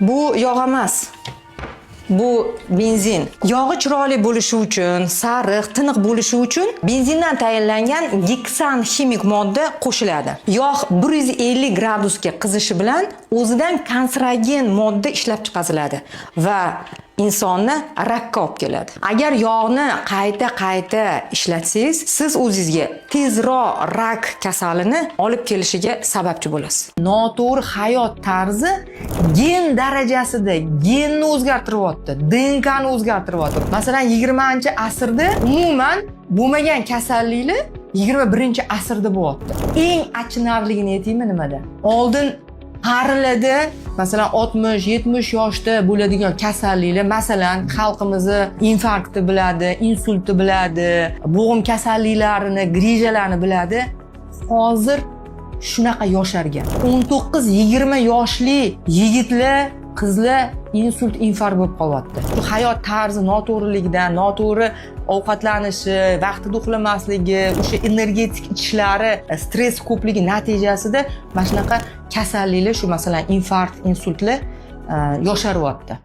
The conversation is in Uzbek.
Bu yog' emas. Bu benzin. Yog'i chiroyli bo'lishi uchun, sariq, tiniq bo'lishi uchun benzindan tayyorlangan geksan ximik modda qo'shiladi. Yog' 150 gradusga qizishi bilan o'zidan kanserogen modda ishlab chiqariladi va insonni rakka olib keladi. Agar yog'ni qayta ishlatsangiz, siz o'zingizga tezroq rak kasalini olib kelishiga sababchi bo'lasiz. Noto'g'ri hayot tarzi gen darajasida genni o'zgartiryapti, DNKni o'zgartiryapti. Masalan, 20-asrda umuman bo'lmagan kasalliklar 21-asrda bo'lyapti. Eng achinarligini aytaymi nimada? Oldin qarilarda, masalan 60-70 yoshda bo'ladigan kasalliklar, masalan, xalqimizni infarkti biladi, insulti biladi, bo'g'im kasalliklarini, grijalarni biladi. Hozir shunaqa yoshargan 19-20 yoshli yigitlar, qizlar insult, infarkt bo'lib qolyapti. Shu hayot tarzi noto'g'riligidan, noto'g'ri ovqatlanishi, vaqtida uxlamasligi, o'sha energetik ichishlari, stress ko'pligi natijasida mana shunaqa kasalliklar, shu masalan infarkt, insultlar yosharyapti.